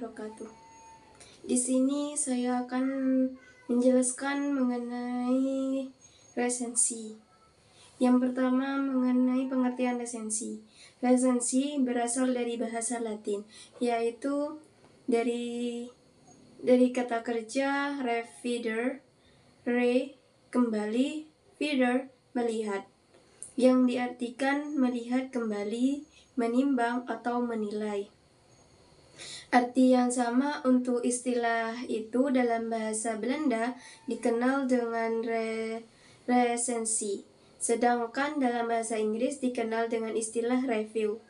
wabarakatuh. Di sini saya akan menjelaskan mengenai resensi. Yang pertama mengenai pengertian resensi. Resensi berasal dari bahasa Latin, yaitu dari kata kerja revider, kembali, feeder, melihat, yang diartikan melihat kembali, menimbang, atau menilai. Arti yang sama untuk istilah itu dalam bahasa Belanda dikenal dengan resensi, sedangkan dalam bahasa Inggris dikenal dengan istilah review.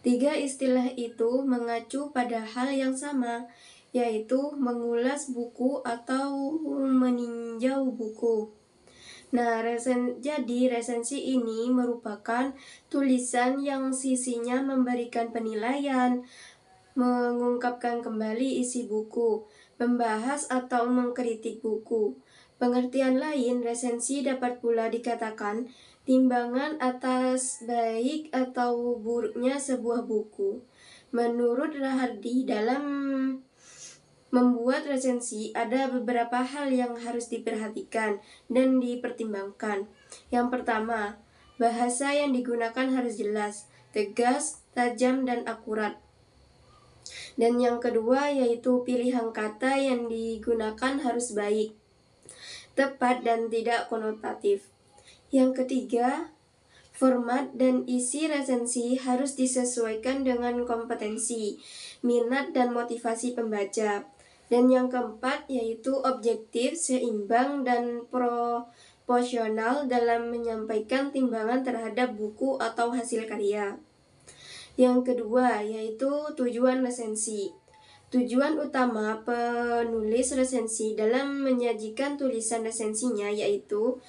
Tiga istilah itu mengacu pada hal yang sama, yaitu mengulas buku atau meninjau buku. Nah, resensi ini merupakan tulisan yang sisinya memberikan penilaian, mengungkapkan kembali isi buku, membahas atau mengkritik buku. Pengertian lain, resensi dapat pula dikatakan timbangan atas baik atau buruknya sebuah buku. Menurut Rahardi, dalam membuat resensi ada beberapa hal yang harus diperhatikan dan dipertimbangkan. Yang pertama, bahasa yang digunakan harus jelas, tegas, tajam, dan akurat. Dan yang kedua yaitu pilihan kata yang digunakan harus baik, tepat, dan tidak konotatif. Yang ketiga, format dan isi resensi harus disesuaikan dengan kompetensi, minat, dan motivasi pembaca. Dan yang keempat yaitu objektif, seimbang, dan proporsional dalam menyampaikan timbangan terhadap buku atau hasil karya. Yang kedua yaitu tujuan resensi. Tujuan utama penulis resensi dalam menyajikan tulisan resensinya yaitu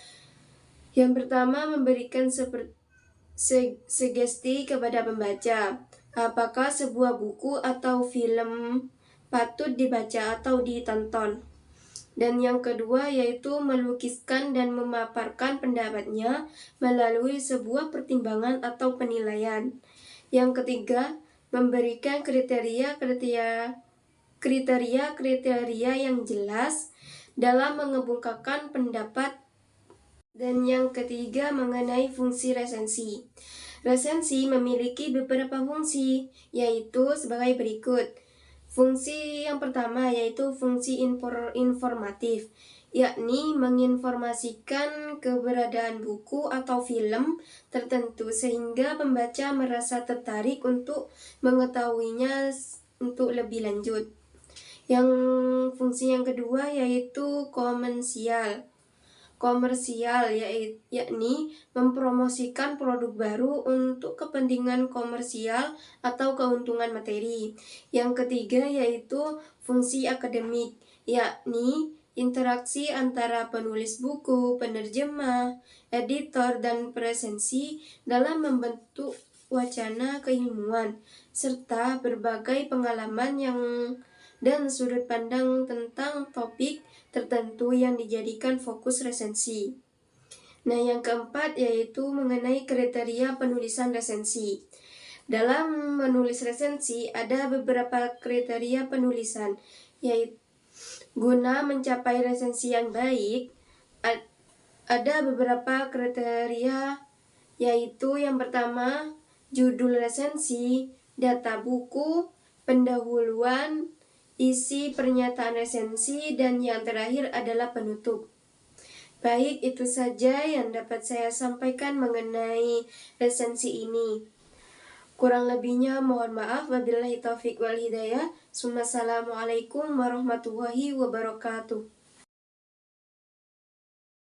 yang pertama memberikan sugesti kepada pembaca. Apakah sebuah buku atau film patut dibaca atau ditonton? Dan yang kedua yaitu melukiskan dan memaparkan pendapatnya melalui sebuah pertimbangan atau penilaian. Yang ketiga, memberikan kriteria yang jelas dalam mengemukakan pendapat. Dan yang ketiga mengenai fungsi resensi. Resensi memiliki beberapa fungsi, yaitu sebagai berikut. Fungsi yang pertama yaitu fungsi informatif, yakni menginformasikan keberadaan buku atau film tertentu sehingga pembaca merasa tertarik untuk mengetahuinya untuk lebih lanjut. Yang fungsi yang kedua yaitu komersial, yakni mempromosikan produk baru untuk kepentingan komersial atau keuntungan materi. Yang ketiga yaitu fungsi akademik, yakni interaksi antara penulis buku, penerjemah, editor, dan resensi dalam membentuk wacana keilmuan, serta berbagai pengalaman dan sudut pandang tentang topik tertentu yang dijadikan fokus resensi. Nah, yang keempat yaitu mengenai kriteria penulisan resensi. Dalam menulis resensi ada beberapa kriteria penulisan, yaitu guna mencapai resensi yang baik, ada beberapa kriteria, yaitu yang pertama, judul resensi, data buku, pendahuluan, isi pernyataan resensi, dan yang terakhir adalah penutup. Baik, itu saja yang dapat saya sampaikan mengenai resensi ini. Kurang lebihnya mohon maaf, wabillahi taufik wal hidayah. Assalamualaikum warahmatullahi wabarakatuh.